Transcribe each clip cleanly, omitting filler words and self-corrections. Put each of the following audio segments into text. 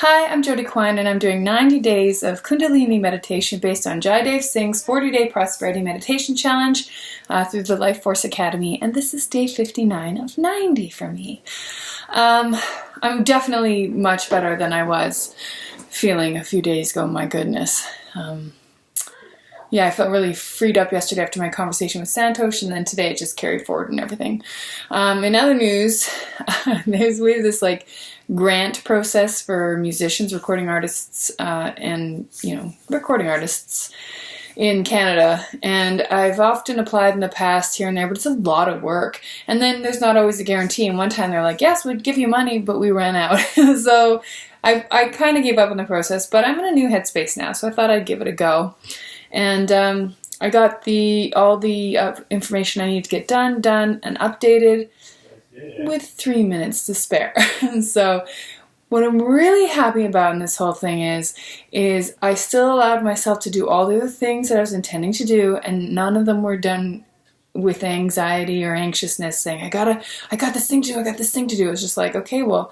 Hi, I'm Jody Quine and I'm doing 90 days of Kundalini meditation based on Jody Singh's 40-day prosperity meditation challenge through the Life Force Academy, and this is day 59 of 90 for me. I'm definitely much better than I was feeling a few days ago, my goodness. I felt really freed up yesterday after my conversation with Santosh, and then today it just carried forward and everything. In other news, there's this grant process for musicians, recording artists, and recording artists in Canada. And I've often applied in the past here and there, but it's a lot of work. And then there's not always a guarantee. And one time they're like, yes, we'd give you money, but we ran out. So I kind of gave up on the process, but I'm in a new headspace now, so I thought I'd give it a go. And I got all the information I need to get done and updated with 3 minutes to spare. So what I'm really happy about in this whole thing is I still allowed myself to do all the other things that I was intending to do, and none of them were done with anxiety or anxiousness, saying, I got this thing to do, I got this thing to do. It was just like, okay, well,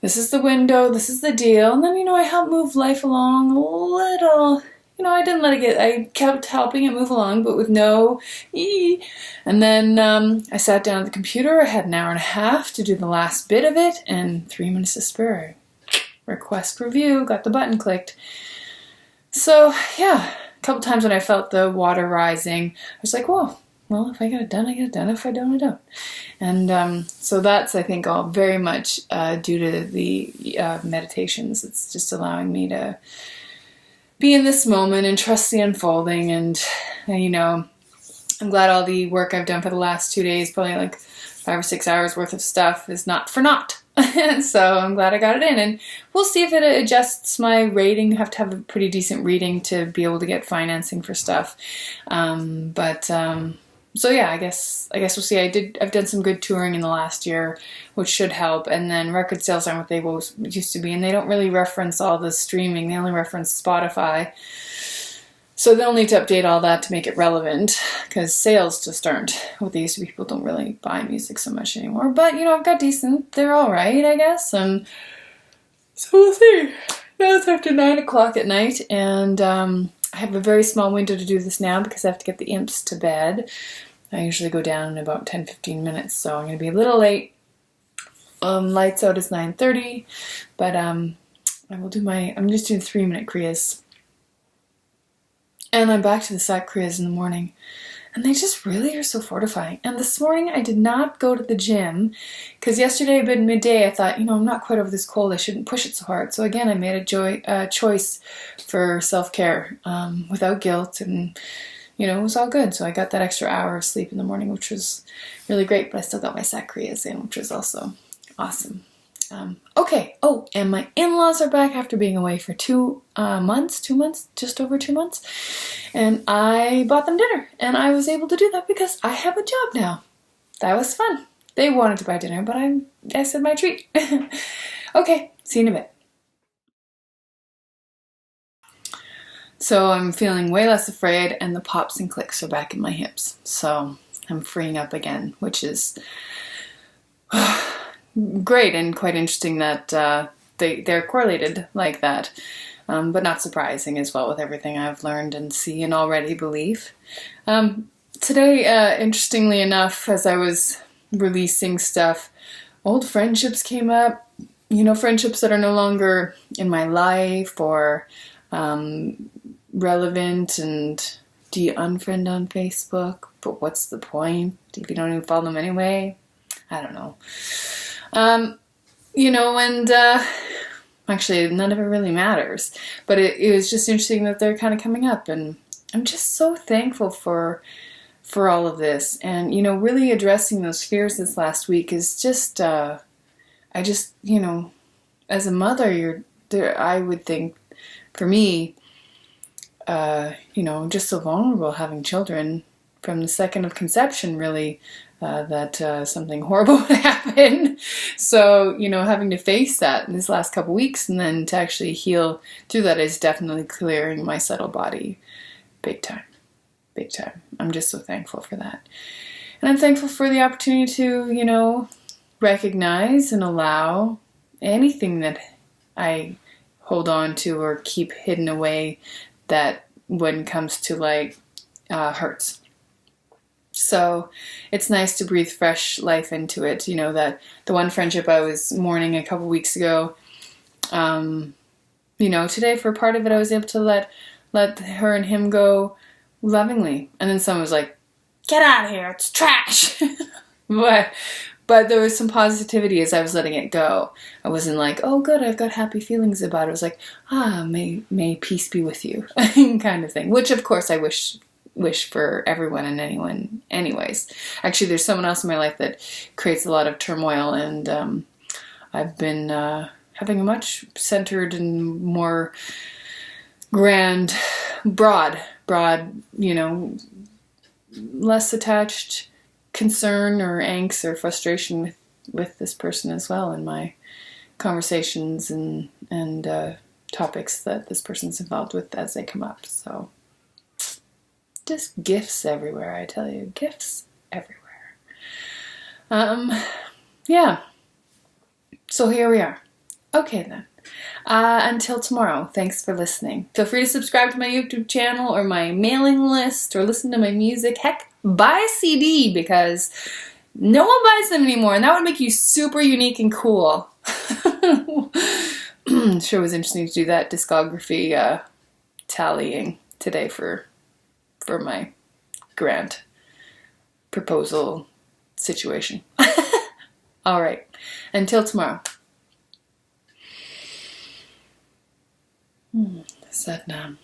this is the window, this is the deal. And then, I helped move life along a little. I didn't let it I kept helping it move along, but with no And then I sat down at the computer. I had an hour and a half to do the last bit of it, and 3 minutes to spare. Request review, got the button clicked. So, a couple times when I felt the water rising, I was like, well, if I get it done, I get it done. If I don't, I don't. And so that's, I think, all very much due to the meditations. It's just allowing me to be in this moment and trust the unfolding. And I'm glad all the work I've done for the last 2 days, probably like 5 or 6 hours worth of stuff, is not for naught. So I'm glad I got it in, and we'll see if it adjusts my rating. You have to have a pretty decent reading to be able to get financing for stuff. So I guess we'll see. I've done some good touring in the last year, which should help. And then record sales aren't what they used to be, and they don't really reference all the streaming. They only reference Spotify. So they'll need to update all that to make it relevant, because sales just aren't what they used to be. People don't really buy music so much anymore. But I've got decent. They're all right, I guess. So we'll see. Now it's after 9 o'clock at night, and I have a very small window to do this now because I have to get the imps to bed. I usually go down in about 10-15 minutes, so I'm going to be a little late. Lights out is 9:30, but I'm just doing 3-minute Kriyas. And I'm back to the sack Kriyas in the morning. And they just really are so fortifying. And this morning I did not go to the gym, because yesterday at midday I thought, I'm not quite over this cold, I shouldn't push it so hard. So again, I made a choice for self-care without guilt, and it was all good. So I got that extra hour of sleep in the morning, which was really great, but I still got my sack Kriyas in, which was also awesome. Okay. Oh, and my in-laws are back after being away for 2 months, just over 2 months. And I bought them dinner, and I was able to do that because I have a job now. That was fun. They wanted to buy dinner, but I said my treat. Okay, see you in a bit. So I'm feeling way less afraid, and the pops and clicks are back in my hips. So I'm freeing up again, which is great and quite interesting that they're correlated like that, but not surprising as well with everything I've learned and see and already believe. Today, interestingly enough, as I was releasing stuff, old friendships came up, friendships that are no longer in my life or relevant. And do you unfriend on Facebook? But what's the point if you don't even follow them anyway? I don't know. Actually none of it really matters, but it was just interesting that they're kind of coming up, and I'm just so thankful for all of this. And, really addressing those fears this last week is just, as a mother, I would think for me, just so vulnerable having children from the second of conception, really, that something horrible would happen. So, having to face that in these last couple weeks, and then to actually heal through that, is definitely clearing my subtle body big time. I'm just so thankful for that. And I'm thankful for the opportunity to, recognize and allow anything that I hold on to or keep hidden away that when it comes to like hurts. So it's nice to breathe fresh life into it. You know, that the one friendship I was mourning a couple weeks ago, you know, today for part of it I was able to let her and him go lovingly. And then someone was like, get out of here, it's trash. But there was some positivity as I was letting it go. I wasn't like, oh good, I've got happy feelings about it. I was like, may peace be with you, kind of thing. Which of course I wish for everyone and anyone anyways. Actually, there's someone else in my life that creates a lot of turmoil, and I've been having a much centered and more grand, broad, you know, less attached concern or angst or frustration with this person as well in my conversations and topics that this person's involved with as they come up. So just gifts everywhere, I tell you. Gifts everywhere. Yeah. So here we are. Okay then. Until tomorrow, thanks for listening. Feel free to subscribe to my YouTube channel or my mailing list or listen to my music. Heck, buy a CD because no one buys them anymore, and that would make you super unique and cool. Sure was interesting to do that discography tallying today for my grant proposal situation. All right. Until tomorrow. Satnam.